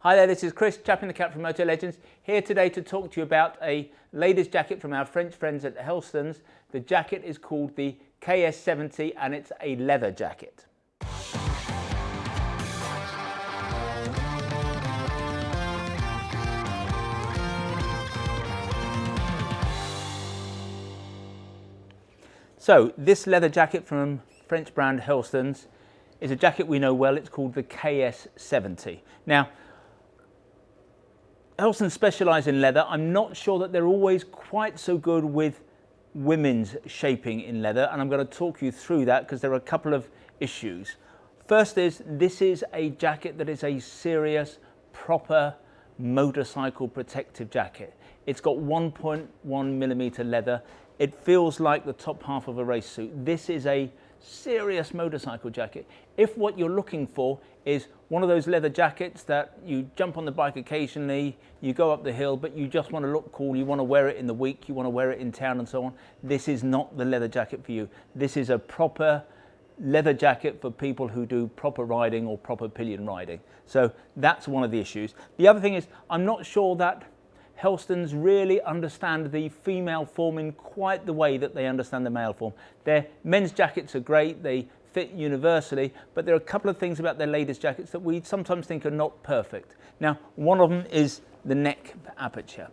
Hi there, this is Chris, Chapping the Cap from Moto Legends, here today to talk to you about a ladies jacket from our French friends at Helston's. The jacket is called the KS70 and it's a leather jacket. So this leather jacket from French brand Helston's is a jacket we know well. It's called the KS70. Now, Helston's specialise in leather. I'm not sure that they're always quite so good with women's shaping in leather, and I'm going to talk you through that because there are a couple of issues. First is, this is a jacket that is a serious, proper motorcycle protective jacket. It's got 1.1mm leather. It feels like the top half of a race suit. This is a serious motorcycle jacket. If what you're looking for is one of those leather jackets that you jump on the bike occasionally, you go up the hill, but you just want to look cool, you want to wear it in the week, you want to wear it in town and so on, this is not the leather jacket for you. This is a proper leather jacket for people who do proper riding or proper pillion riding. So that's one of the issues. The other thing is, I'm not sure that Helston's really understand the female form in quite the way that they understand the male form. Their men's jackets are great, they fit universally, but there are a couple of things about their ladies' jackets that we sometimes think are not perfect. Now, one of them is the neck aperture.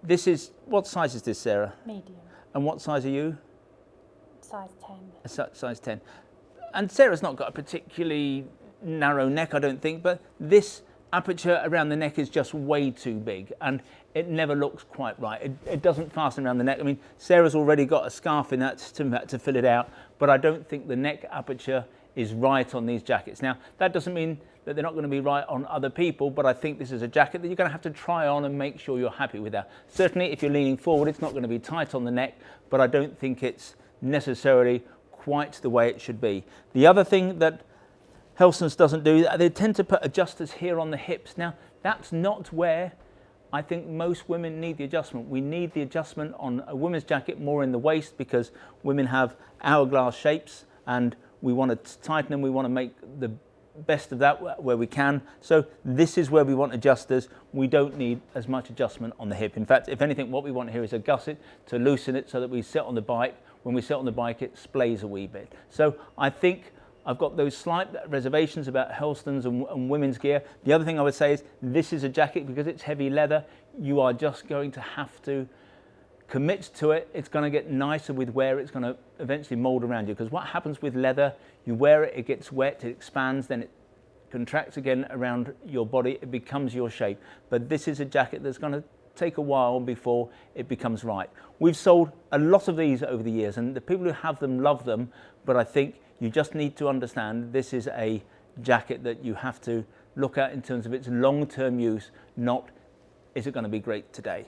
This is, what size is this, Sarah? Medium. And what size are you? Size 10. Size 10. And Sarah's not got a particularly narrow neck, I don't think, but this aperture around the neck is just way too big and it never looks quite right. It doesn't fasten around the neck. I mean, Sarah's already got a scarf in that to fill it out, but I don't think the neck aperture is right on these jackets. Now, that doesn't mean that they're not going to be right on other people, but I think this is a jacket that you're going to have to try on and make sure you're happy with that. Certainly, if you're leaning forward, it's not going to be tight on the neck, but I don't think it's necessarily quite the way it should be. The other thing that Helston's doesn't do, they tend to put adjusters here on the hips. Now, that's not where I think most women need the adjustment. We need the adjustment on a women's jacket more in the waist because women have hourglass shapes and we want to tighten them, we want to make the best of that where we can. So this is where we want adjusters. We don't need as much adjustment on the hip. In fact, if anything, what we want here is a gusset to loosen it so that we sit on the bike. When we sit on the bike, it splays a wee bit. So I think I've got those slight reservations about Helston's and women's gear. The other thing I would say is this is a jacket, because it's heavy leather, you are just going to have to commit to it. It's going to get nicer with wear. It's going to eventually mold around you, because what happens with leather, you wear it, it gets wet, it expands, then it contracts again around your body, it becomes your shape. But this is a jacket that's going to take a while before it becomes right. We've sold a lot of these over the years and the people who have them love them, but I think you just need to understand this is a jacket that you have to look at in terms of its long-term use, not is it going to be great today.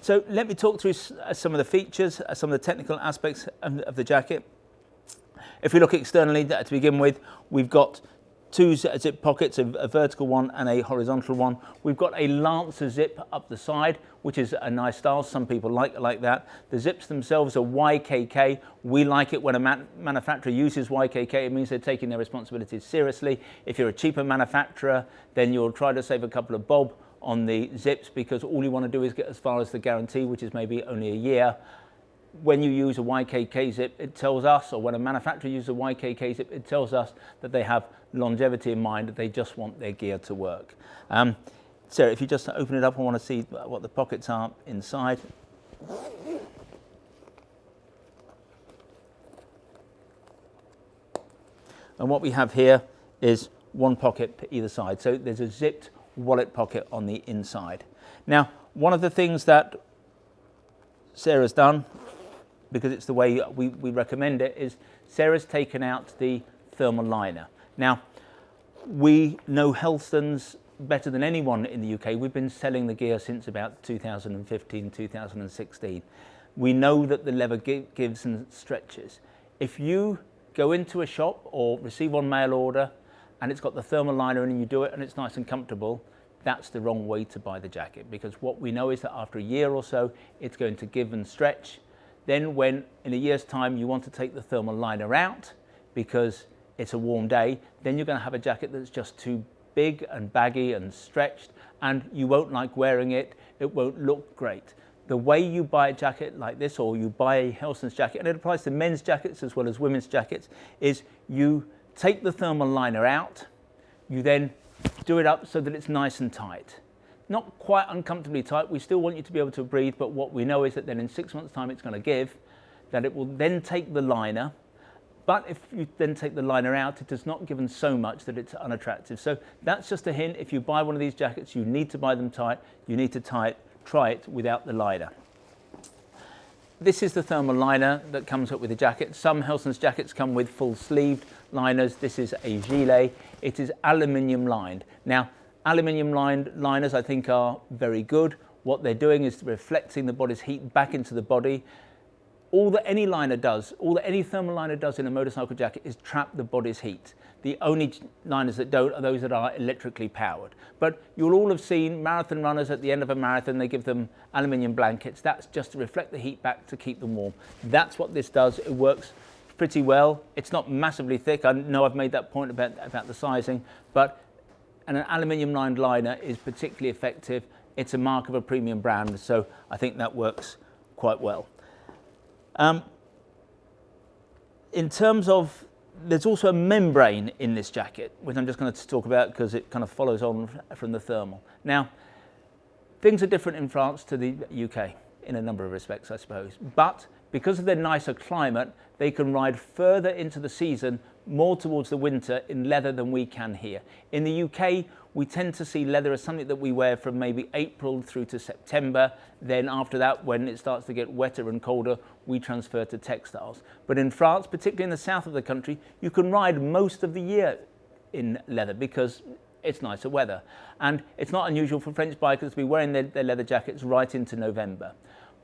So let me talk through some of the features, some of the technical aspects of the jacket. If we look externally to begin with, we've got two zip pockets, a vertical one and a horizontal one. We've got a Lancer zip up the side, which is a nice style. Some people like that. The zips themselves are YKK. We like it when a manufacturer uses YKK. It means they're taking their responsibilities seriously. If you're a cheaper manufacturer, then you'll try to save a couple of bob on the zips, because all you want to do is get as far as the guarantee, which is maybe only a year. When you use a YKK zip, it tells us, or when a manufacturer uses a YKK zip, it tells us that they have longevity in mind, that they just want their gear to work. So if you just open it up, I want to see what the pockets are inside. And what we have here is one pocket per either side. So there's a zipped wallet pocket on the inside. Now, one of the things that Sarah's done, because it's the way we recommend it, is Sarah's taken out the thermal liner. Now, we know Helston's better than anyone in the UK. We've been selling the gear since about 2015, 2016. We know that the leather gives and stretches. If you go into a shop or receive on mail order and it's got the thermal liner in and you do it and it's nice and comfortable, that's the wrong way to buy the jacket, because what we know is that after a year or so, it's going to give and stretch. Then when in a year's time you want to take the thermal liner out because it's a warm day, then you're going to have a jacket that's just too big and baggy and stretched, and you won't like wearing it. It won't look great. The way you buy a jacket like this, or you buy a Helson's jacket, and it applies to men's jackets as well as women's jackets, is you take the thermal liner out, you then do it up so that it's nice and tight. Not quite uncomfortably tight, we still want you to be able to breathe, but what we know is that then in 6 months' time it's going to give, that it will then take the liner, but if you then take the liner out, it has not given so much that it's unattractive. So that's just a hint. If you buy one of these jackets, you need to buy them tight, you need to try it without the liner. This is the thermal liner that comes up with the jacket. Some Helson's jackets come with full sleeved liners. This is a gilet. It is aluminium lined. Now, aluminium lined liners I think are very good. What they're doing is reflecting the body's heat back into the body. All that any thermal liner does in a motorcycle jacket is trap the body's heat. The only liners that don't are those that are electrically powered. But you'll all have seen marathon runners at the end of a marathon, they give them aluminium blankets. That's just to reflect the heat back to keep them warm. That's what this does. It works pretty well. It's not massively thick. I know I've made that point about the sizing, but an aluminium lined liner is particularly effective. It's a mark of a premium brand, so I think that works quite well. In terms of, there's also a membrane in this jacket, which I'm just going to talk about because it kind of follows on from the thermal. Now, things are different in France to the UK in a number of respects, I suppose. But because of their nicer climate, they can ride further into the season, more towards the winter, in leather than we can here. In the UK, we tend to see leather as something that we wear from maybe April through to September. Then after that, when it starts to get wetter and colder, we transfer to textiles. But in France, particularly in the south of the country, you can ride most of the year in leather because it's nicer weather. And it's not unusual for French bikers to be wearing their leather jackets right into November.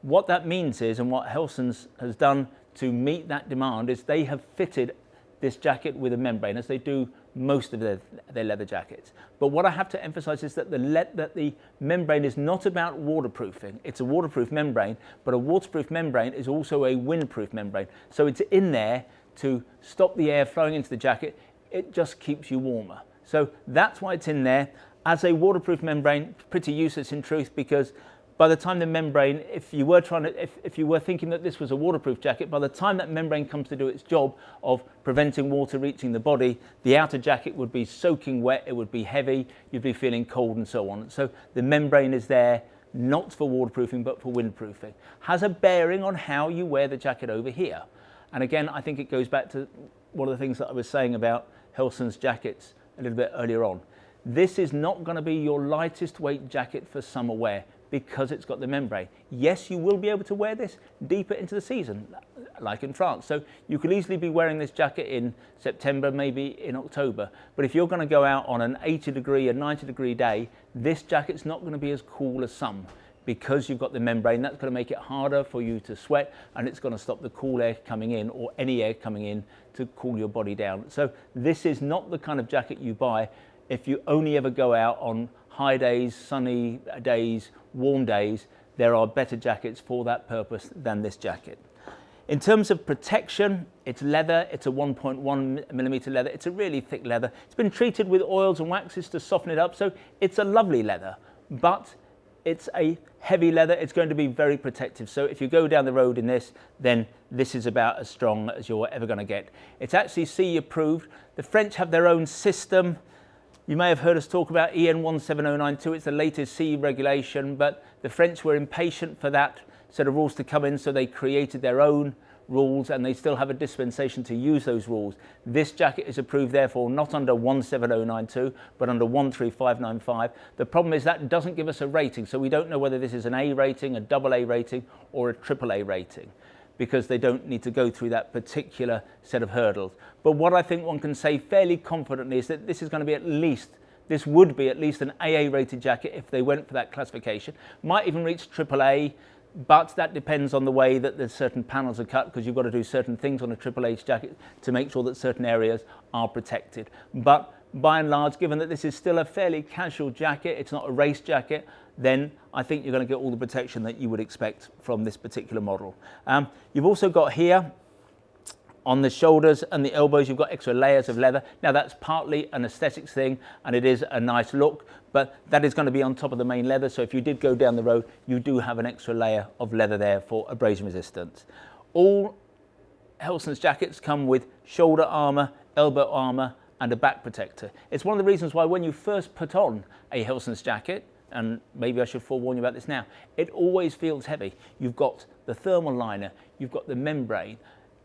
What that means is, and what Helson's has done to meet that demand, is they have fitted this jacket with a membrane, as they do most of their leather jackets. But what I have to emphasize is that the membrane is not about waterproofing. It's a waterproof membrane, but a waterproof membrane is also a windproof membrane. So it's in there to stop the air flowing into the jacket. It just keeps you warmer. So that's why it's in there. As a waterproof membrane, pretty useless in truth, because by the time the membrane, if you were thinking that this was a waterproof jacket, by the time that membrane comes to do its job of preventing water reaching the body, the outer jacket would be soaking wet, it would be heavy, you'd be feeling cold and so on. So the membrane is there not for waterproofing but for windproofing. Has a bearing on how you wear the jacket over here. And again, I think it goes back to one of the things that I was saying about Helson's jackets a little bit earlier on. This is not going to be your lightest weight jacket for summer wear, because it's got the membrane. Yes, you will be able to wear this deeper into the season, like in France. So you could easily be wearing this jacket in September, maybe in October. But if you're going to go out on an 80 degree, a 90 degree day, this jacket's not going to be as cool as some, because you've got the membrane. That's going to make it harder for you to sweat, and it's going to stop the cool air coming in, or any air coming in, to cool your body down. So this is not the kind of jacket you buy if you only ever go out on high days, sunny days, warm days. There are better jackets for that purpose than this jacket. In terms of protection, it's leather. It's a 1.1 millimeter leather. It's a really thick leather. It's been treated with oils and waxes to soften it up, so it's a lovely leather, but it's a heavy leather. It's going to be very protective. So if you go down the road in this, then this is about as strong as you're ever going to get. It's actually CE approved. The French have their own system. You may have heard us talk about EN 17092. It's the latest CE regulation, but the French were impatient for that set of rules to come in, so they created their own rules, and they still have a dispensation to use those rules. This jacket is approved, therefore, not under 17092, but under 13595. The problem is that doesn't give us a rating, so we don't know whether this is an A rating, a double A rating, or a triple A rating, because they don't need to go through that particular set of hurdles. But what I think one can say fairly confidently is that this is going to be this would be at least an AA rated jacket if they went for that classification. Might even reach AAA, but that depends on the way that the certain panels are cut, because you've got to do certain things on a Triple H jacket to make sure that certain areas are protected. But by and large, given that this is still a fairly casual jacket, it's not a race jacket, then I think you're going to get all the protection that you would expect from this particular model. You've also got here On the shoulders and the elbows, you've got extra layers of leather. Now that's partly an aesthetics thing, and it is a nice look, but that is going to be on top of the main leather. So if you did go down the road, you do have an extra layer of leather there for abrasion resistance. All Helston's jackets come with shoulder armour, elbow armour, and a back protector. It's one of the reasons why when you first put on a Helston's jacket, and maybe I should forewarn you about this now, it always feels heavy. You've got the thermal liner, you've got the membrane.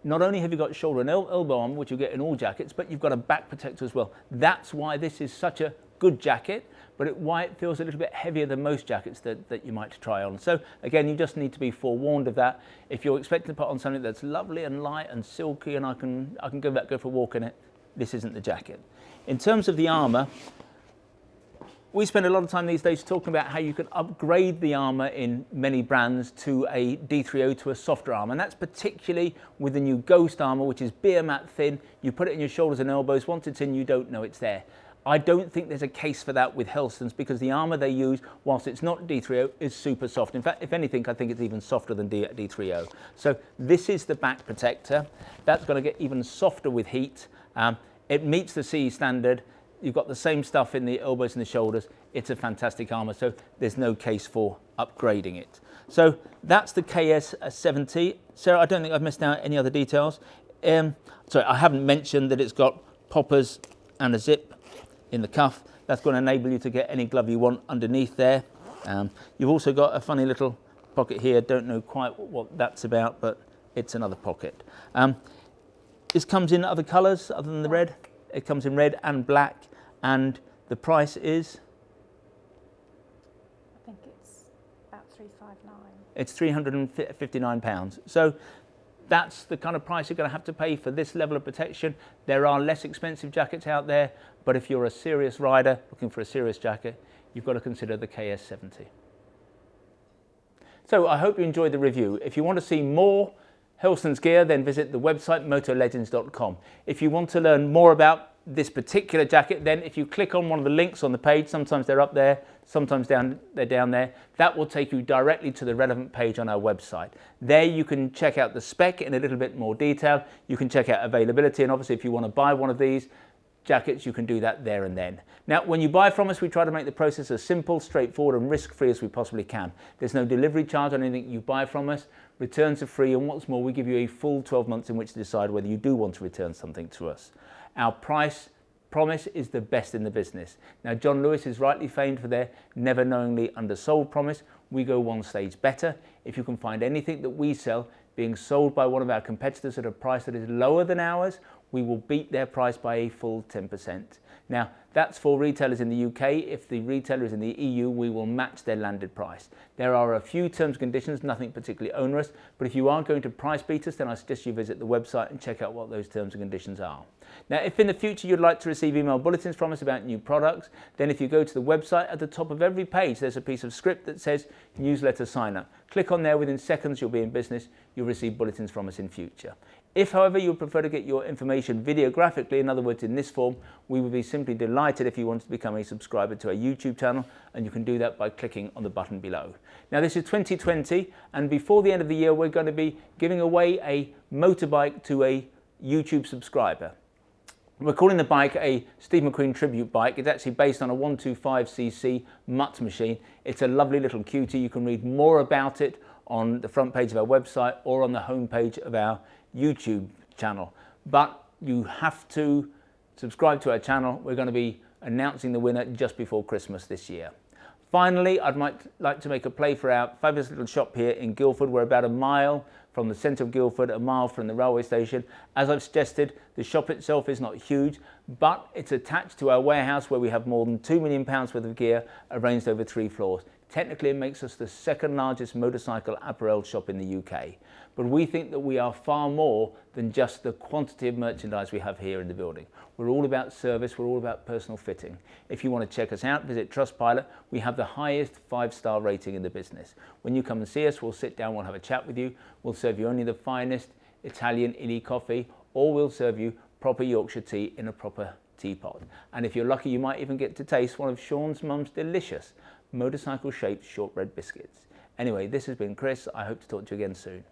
Not only have you got shoulder and elbow armour, which you get in all jackets, but you've got a back protector as well. That's why this is such a good jacket, but why it feels a little bit heavier than most jackets that you might try on. So again, you just need to be forewarned of that. If you're expecting to put on something that's lovely and light and silky and I can go for a walk in it, this isn't the jacket. In terms of the armour, we spend a lot of time these days talking about how you can upgrade the armour in many brands to a D3O, to a softer armour, and that's particularly with the new Ghost armour, which is beer mat thin. You put it in your shoulders and elbows. Once it's in, you don't know it's there. I don't think there's a case for that with Helston's, because the armour they use, whilst it's not D3O, is super soft. In fact, if anything, I think it's even softer than D3O. So this is the back protector. That's going to get even softer with heat. It meets the CE standard. You've got the same stuff in the elbows and the shoulders. It's a fantastic armour, so there's no case for upgrading it. So that's the KS70. Sarah, I don't think I've missed out any other details. Sorry, I haven't mentioned that it's got poppers and a zip in the cuff. That's going to enable you to get any glove you want underneath there. You've also got a funny little pocket here. Don't know quite what that's about, but it's another pocket. This comes in other colours other than the red. It comes in red and black, and the price is? I think it's about £359. It's £359. So that's the kind of price you're going to have to pay for this level of protection. There are less expensive jackets out there, but if you're a serious rider looking for a serious jacket, you've got to consider the KS70. So I hope you enjoyed the review. If you want to see more Helston's gear, then visit the website motolegends.com. If you want to learn more about this particular jacket, then if you click on one of the links on the page, sometimes they're up there, sometimes they're down there, that will take you directly to the relevant page on our website. There you can check out the spec in a little bit more detail. You can check out availability, and obviously if you want to buy one of these jackets, you can do that there and then. Now, when you buy from us, we try to make the process as simple, straightforward and risk-free as we possibly can. There's no delivery charge on anything you buy from us. Returns are free, and what's more, we give you a full 12 months in which to decide whether you do want to return something to us. Our price promise is the best in the business. Now, John Lewis is rightly famed for their never knowingly undersold promise. We go one stage better. If you can find anything that we sell being sold by one of our competitors at a price that is lower than ours, we will beat their price by a full 10%. Now, that's for retailers in the UK. If the retailer is in the EU, we will match their landed price. There are a few terms and conditions, nothing particularly onerous, but if you are going to price beat us, then I suggest you visit the website and check out what those terms and conditions are. Now, if in the future you'd like to receive email bulletins from us about new products, then if you go to the website, at the top of every page, there's a piece of script that says newsletter sign up. Click on there, within seconds you'll be in business, you'll receive bulletins from us in future. If, however, you would prefer to get your information videographically, in other words, in this form, we would be simply delighted if you wanted to become a subscriber to our YouTube channel, and you can do that by clicking on the button below. Now, this is 2020, and before the end of the year, we're going to be giving away a motorbike to a YouTube subscriber. We're calling the bike a Steve McQueen tribute bike. It's actually based on a 125cc Mutt machine. It's a lovely little cutie. You can read more about it on the front page of our website or on the home page of our YouTube channel. But you have to subscribe to our channel. We're going to be announcing the winner just before Christmas this year. Finally, I'd like to make a play for our fabulous little shop here in Guildford. We're about a mile from the centre of Guildford, a mile from the railway station. As I've suggested, the shop itself is not huge, but it's attached to our warehouse where we have more than £2 million worth of gear arranged over 3 floors. Technically, it makes us the second largest motorcycle apparel shop in the UK. But we think that we are far more than just the quantity of merchandise we have here in the building. We're all about service, we're all about personal fitting. If you want to check us out, visit Trustpilot. We have the highest 5-star rating in the business. When you come and see us, we'll sit down, we'll have a chat with you. We'll serve you only the finest Italian illy coffee, or we'll serve you proper Yorkshire tea in a proper teapot. And if you're lucky, you might even get to taste one of Sean's mum's delicious motorcycle-shaped shortbread biscuits. Anyway, this has been Chris. I hope to talk to you again soon.